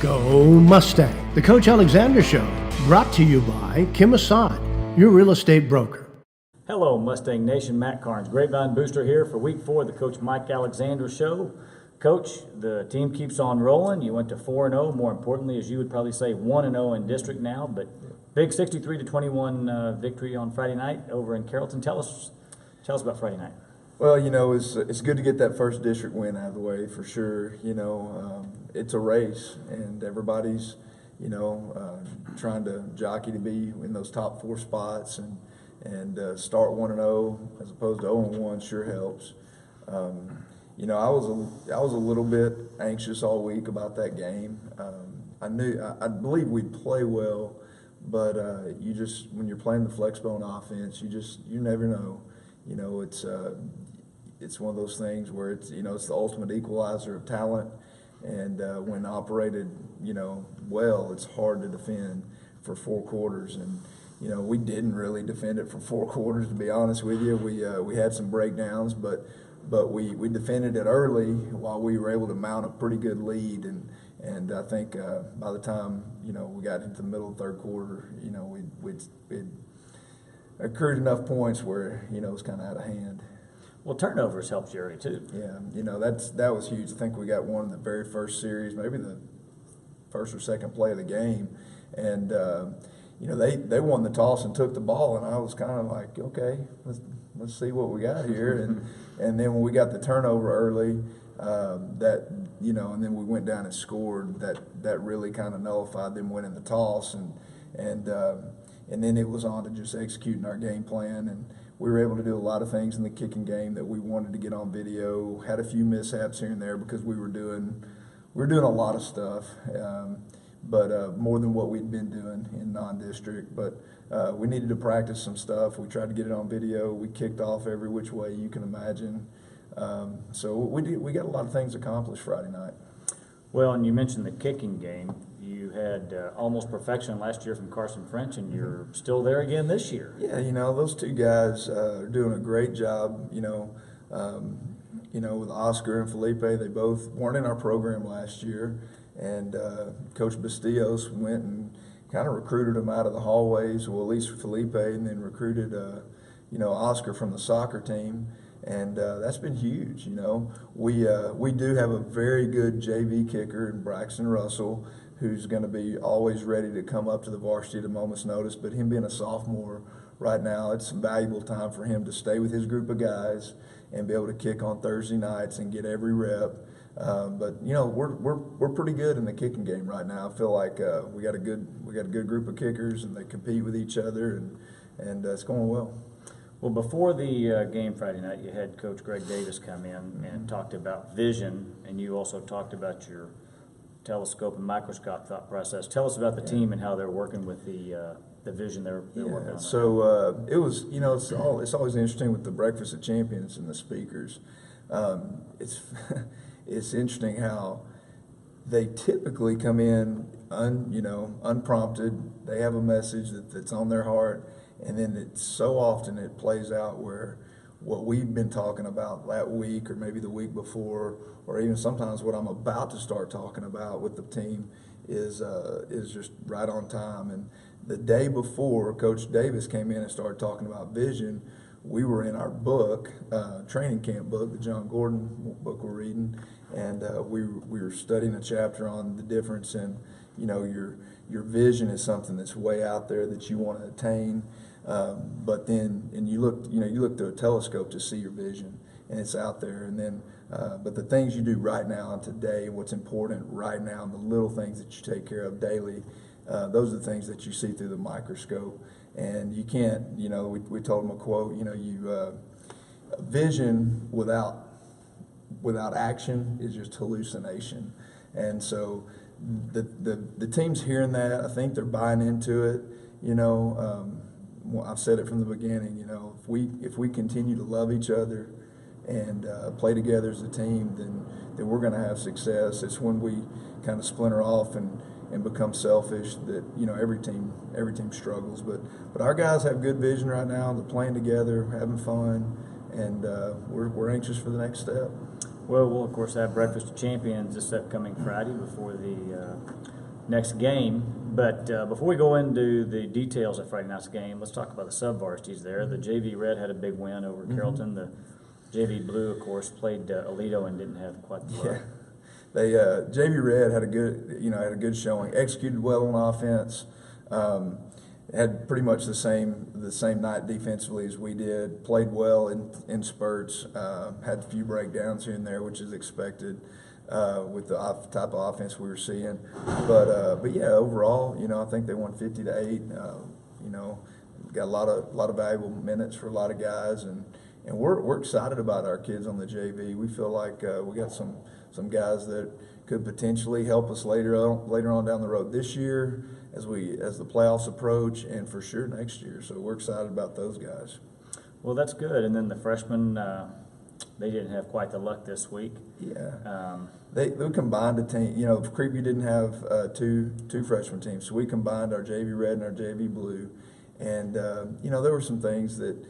Go Mustang, the Coach Alexander Show, brought to you by Kim Assad, your real estate broker. Hello, Mustang Nation. Matt Carnes, Grapevine Booster here for Week 4 of the Coach Mike Alexander Show. Coach, the team keeps on rolling. You went to 4-0. More importantly, as you would probably say, 1-0 in district now. But big 63-21 victory on Friday night over in Carrollton. Tell us about Friday night. Well, you know, it's good to get that first district win out of the way for sure. You know, it's a race, and everybody's, trying to jockey to be in those top 4 spots, and start 1-0 as opposed to 0-1 sure helps. I was a little bit anxious all week about that game. I believe we'd play well, but when you're playing the flexbone offense, you never know. You know, it's one of those things where it's the ultimate equalizer of talent, and when operated well, it's hard to defend for 4 quarters. And we didn't really defend it for 4 quarters, to be honest with you. We had some breakdowns, but we defended it early while we were able to mount a pretty good lead, and I think by the time we got into the middle of the 3rd quarter, we'd accrued enough points where it was kind of out of hand. Well, turnovers helped you early too. Yeah, that was huge. I think we got one in the very first series, maybe the first or second play of the game, and they won the toss and took the ball, and I was kind of like, okay, let's see what we got here, and then when we got the turnover early, and then we went down and scored, that really kind of nullified them winning the toss, and then it was on to just executing our game plan, and we were able to do a lot of things in the kicking game that we wanted to get on video. Had a few mishaps here and there because we were doing a lot of stuff, but more than what we'd been doing in non-district. But we needed to practice some stuff. We tried to get it on video. We kicked off every which way you can imagine. So we got a lot of things accomplished Friday night. Well, and you mentioned the kicking game. You had almost perfection last year from Carson French, and you're still there again this year. Yeah, those 2 guys are doing a great job. With Oscar and Felipe, they both weren't in our program last year, and Coach Bastillos went and kind of recruited them out of the hallways, well, at least for Felipe, and then recruited, Oscar from the soccer team. And that's been huge. We do have a very good JV kicker in Braxton Russell, who's going to be always ready to come up to the varsity at a moment's notice. But him being a sophomore right now, it's a valuable time for him to stay with his group of guys and be able to kick on Thursday nights and get every rep. But we're pretty good in the kicking game right now. I feel like we got a good group of kickers, and they compete with each other, and it's going well. Well, before the game Friday night, you had Coach Greg Davis come in and talked about vision, and you also talked about your telescope and microscope thought process. Tell us about the team and how they're working with the vision they're working on. So it was, it's always interesting with the Breakfast of Champions and the speakers. It's interesting how they typically come in unprompted. They have a message that's on their heart. And then so often it plays out where what we've been talking about that week, or maybe the week before, or even sometimes what I'm about to start talking about with the team is just right on time. And the day before Coach Davis came in and started talking about vision, we were in our book, training camp book, the John Gordon book we're reading, and we were studying a chapter on the difference in, your vision is something that's way out there that you want to attain. But then, and you look through a telescope to see your vision, and it's out there. And then, but the things you do right now and today, and what's important right now, the little things that you take care of daily, those are the things that you see through the microscope. And you can't, we told them a quote, vision without action is just hallucination. And so the team's hearing that. I think they're buying into it. I've said it from the beginning. If we continue to love each other and play together as a team, then we're going to have success. It's when we kind of splinter off and become selfish that every team struggles. But our guys have good vision right now. They're playing together, having fun, and we're anxious for the next step. Well, we'll of course have Breakfast of Champions this upcoming Friday before the next game. But before we go into the details of Friday night's game, let's talk about the sub-varsities there. The JV Red had a big win over Carrollton. The JV Blue, of course, played Aledo and didn't have quite the luck. Yeah. They JV Red had a good showing, executed well on offense, had pretty much the same night defensively as we did, played well in spurts, had a few breakdowns here and there, which is expected with the type of offense we were seeing. But yeah, overall, I think they won 50-8. Got a lot of valuable minutes for a lot of guys, and we're excited about our kids on the JV. We feel like we got some guys that could potentially help us later on down the road this year as the playoffs approach, and for sure next year. So we're excited about those guys. Well, that's good. And then the freshmen, they didn't have quite the luck this week. Yeah. They combined a team. Creekview didn't have two freshman teams, so we combined our JV Red and our JV Blue. And there were some things that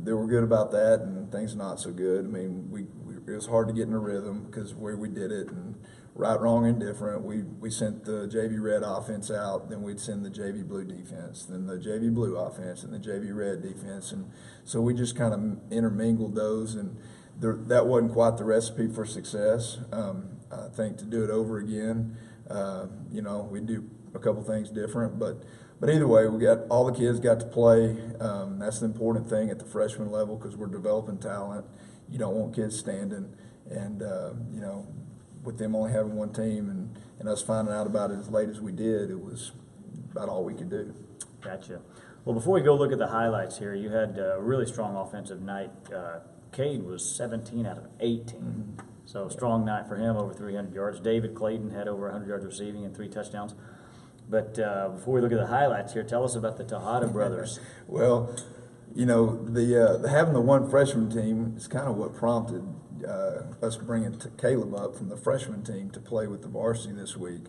were good about that, and things not so good. I mean, it was hard to get in a rhythm because where we did it, and right, wrong, and different. We sent the JV Red offense out, then we'd send the JV Blue defense, then the JV Blue offense, and the JV Red defense, and so we just kind of intermingled those, and that wasn't quite the recipe for success. I think to do it over again, we do a couple things different, but either way, all the kids got to play. That's the important thing at the freshman level because we're developing talent. You don't want kids standing, and with them only having one team and us finding out about it as late as we did, it was about all we could do. Gotcha. Well, before we go look at the highlights here, you had a really strong offensive night. Cade was 17 out of 18. Mm-hmm. So strong night for him, over 300 yards. David Clayton had over 100 yards receiving and 3 touchdowns. But before we look at the highlights here, tell us about the Tejada brothers. Well, the having the one freshman team is kind of what prompted us bringing Caleb up from the freshman team to play with the varsity this week.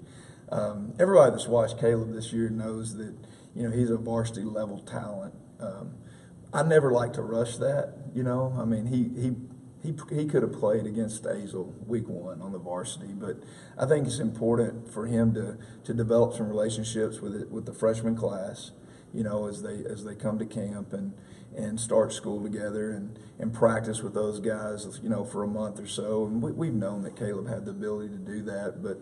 Everybody that's watched Caleb this year knows that he's a varsity level talent. I never like to rush that. I mean, he could have played against Azle week 1 on the varsity, but I think it's important for him to develop some relationships with the freshman class, as they come to camp and start school together and practice with those guys, for a month or so. And we've known that Caleb had the ability to do that, but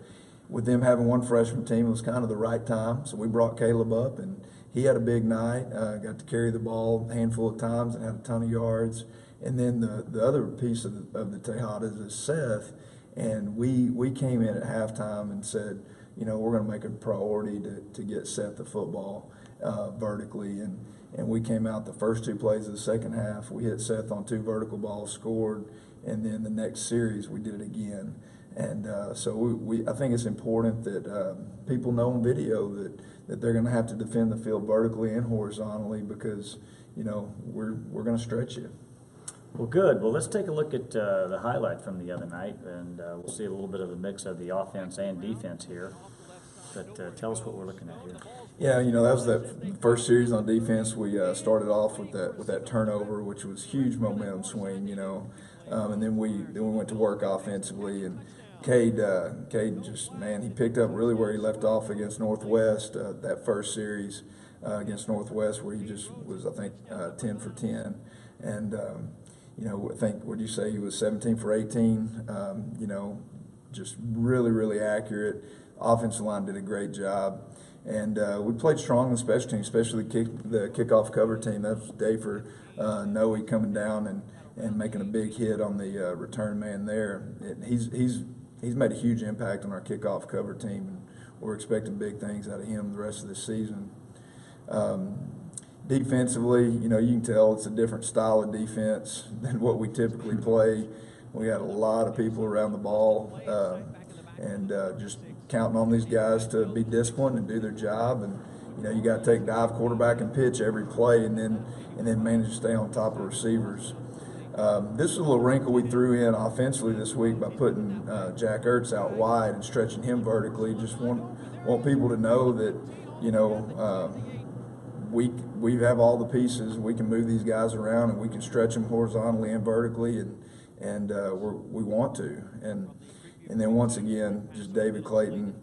with them having one freshman team, it was kind of the right time. So we brought Caleb up, and he had a big night, got to carry the ball a handful of times and had a ton of yards. And then the other piece of the Tejadas is Seth, and we came in at halftime and said, we're going to make it a priority to get Seth the football vertically, and we came out the first 2 plays of the second half. We hit Seth on 2 vertical balls, scored, and then the next series we did it again. And so I think it's important that people know on video that they're going to have to defend the field vertically and horizontally because we're going to stretch you. Well, good. Well, let's take a look at the highlight from the other night, and we'll see a little bit of a mix of the offense and defense here. But tell us what we're looking at here. Yeah, that was the first series on defense. We started off with that turnover, which was huge momentum swing, and then we went to work offensively. And Cade just, he picked up really where he left off against Northwest that first series against Northwest, where he just was, I think, 10 for 10, and I think, would you say he was 17 for 18? Just really, really accurate. Offensive line did a great job. And we played strong in the special team, especially the kickoff cover team. That was day for Noe coming down and making a big hit on the return man there. He's made a huge impact on our kickoff cover team, and we're expecting big things out of him the rest of the season. Defensively, you can tell it's a different style of defense than what we typically play. We had a lot of people around the ball, and just counting on these guys to be disciplined and do their job. And you got to take dive, quarterback, and pitch every play, and then manage to stay on top of receivers. This is a little wrinkle we threw in offensively this week by putting Jack Ertz out wide and stretching him vertically. Just want people to know that we have all the pieces. We can move these guys around, and we can stretch them horizontally and vertically, and we want to. And then once again, just David Clayton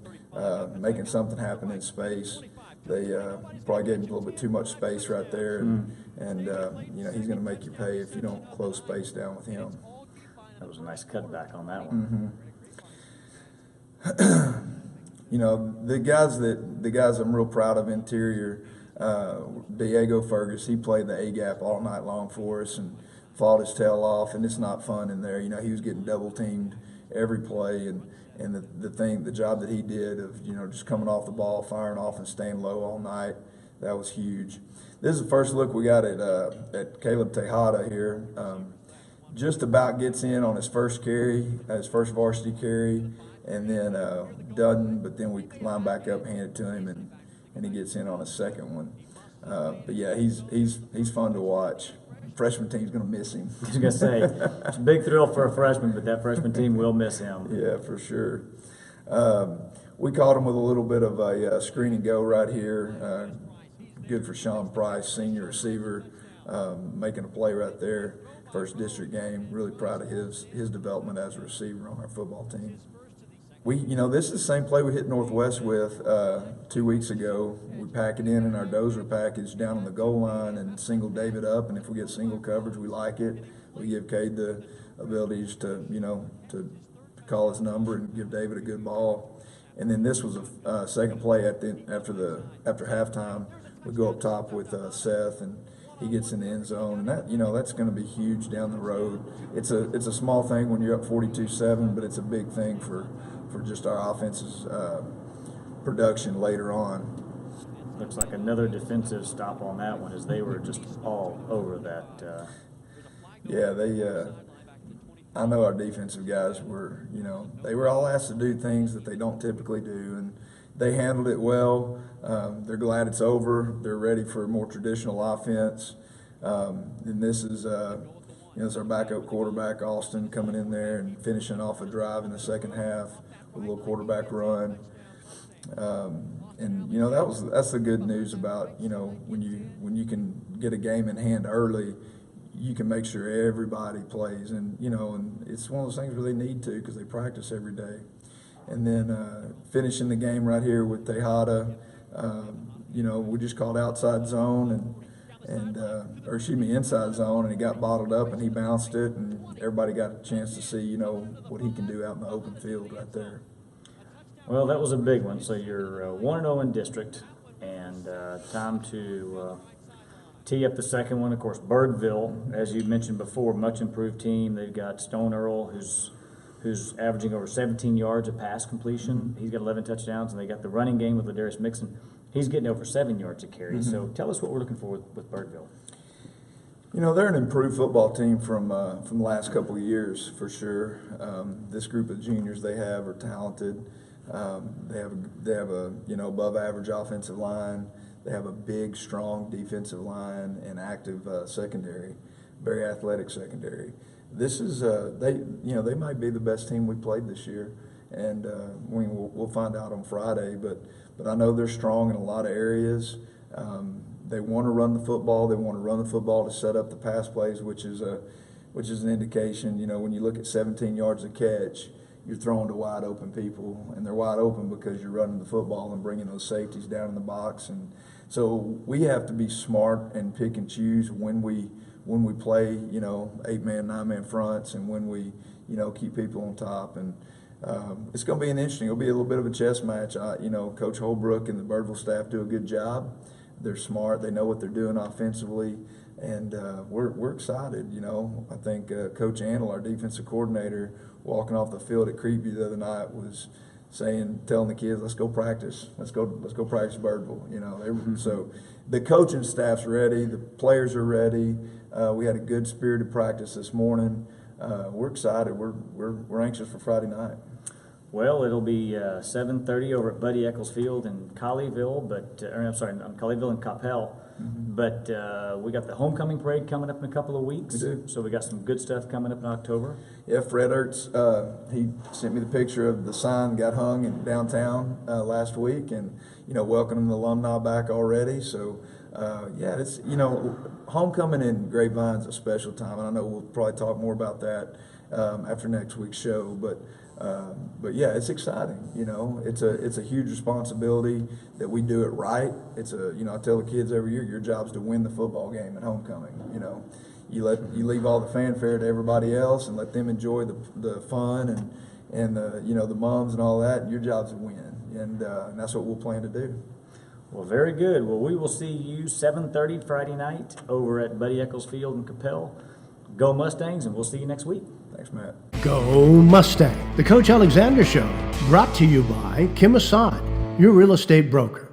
making something happen in space. They probably gave him a little bit too much space right there, and you know, he's going to make you pay if you don't close space down with him. That was a nice cutback on that one. You know, the guys I'm real proud of interior, Diego Fergus, he played the A-gap all night long for us and fought his tail off, and it's not fun in there. You know, he was getting double teamed every play, and the job that he did of, you know, just coming off the ball, firing off and staying low all night, that was huge. This is the first look we got at Caleb Tejada here. Just about gets in on his first carry, his first varsity carry, and then doesn't, but then we line back up, hand it to him, and he gets in on a second one. But yeah, he's fun to watch. Freshman team's going to miss him. I was going to say, it's a big thrill for a freshman, but that freshman team will miss him. Yeah, for sure. We caught him with a little bit of a screen and go right here. Good for Sean Price, senior receiver, making a play right there. First district game. Really proud of his development as a receiver on our football team. You know, this is the same play we hit Northwest with 2 weeks ago. We pack it in our dozer package down on the goal line and single David up, and if we get single coverage, we like it. We give Cade the abilities to, you know, to call his number and give David a good ball. And then this was a second play after halftime. We go up top with Seth, and he gets in the end zone, and that, you know, that's going to be huge down the road. It's a small thing when you're up 42-7, but it's a big thing for just our offense's production later on. Looks like another defensive stop on that one, as they were just all over that. Yeah, I know our defensive guys were, you know, they were all asked to do things that they don't typically do, and they handled it well. They're glad it's over. They're ready for a more traditional offense. And this is, you know, it's our backup quarterback, Austin, coming in there and finishing off a drive in the second half with a little quarterback run. And you know, that's the good news about, you know, when you can get a game in hand early, you can make sure everybody plays, and you know, and it's one of those things where they need to because they practice every day. And then finishing the game right here with Tejada, you know, we just called outside zone or excuse me, inside zone, and he got bottled up and he bounced it, and everybody got a chance to see, you know, what he can do out in the open field right there. Well, that was a big one. So you're 1-0 in district, and time to tee up the second one. Of course, Birdville, as you mentioned before, much improved team. They've got Stone Earl, who's averaging over 17 yards of pass completion. He's got 11 touchdowns, and they got the running game with Ladarius Mixon. He's getting over 7 yards a carry. So tell us what we're looking for with Birdville. You know, they're an improved football team from the last couple of years, for sure. This group of juniors they have are talented. They have a you know, above average offensive line. They have a big, strong defensive line and active secondary, very athletic secondary. This is they might be the best team we played this year, and we'll find out on Friday. But I know they're strong in a lot of areas. They want to run the football. They want to run the football to set up the pass plays, which is an indication. You know, when you look at 17 yards a catch, you're throwing to wide open people, and they're wide open because you're running the football and bringing those safeties down in the box. And so we have to be smart and pick and choose when we play, you know, 8-man, 9-man fronts, and when we, you know, keep people on top. And it's going to be it'll be a little bit of a chess match. You know, Coach Holbrook and the Birdville staff do a good job. They're smart. They know what they're doing offensively, and we're excited. You know, I think Coach Antle, our defensive coordinator, walking off the field at Creekview the other night, was telling the kids, let's go practice. Let's go practice Birdville. You know, so the coaching staff's ready. The players are ready. We had a good spirited practice this morning. We're excited. We're anxious for Friday night. Well, it'll be 7:30 over at Buddy Eccles Field in Colleyville, Colleyville and Coppell. But we got the homecoming parade coming up in a couple of weeks. We do. So we got some good stuff coming up in October. Yeah, Fred Ertz, he sent me the picture of the sign got hung in downtown last week, and you know, welcoming the alumni back already. So yeah, it's, you know, homecoming in Grapevine's a special time, and I know we'll probably talk more about that after next week's show. But But yeah, it's exciting. You know, it's a huge responsibility that we do it right. I tell the kids every year, your job's to win the football game at homecoming. You know, you leave all the fanfare to everybody else and let them enjoy the fun and the moms and all that. And your job's to win, and that's what we'll plan to do. Well, very good. Well, we will see you 7:30 Friday night over at Buddy Eccles Field in Capel. Go Mustangs, and we'll see you next week. Thanks, Matt. Go Mustang. The Coach Alexander Show, brought to you by Kim Assad, your real estate broker.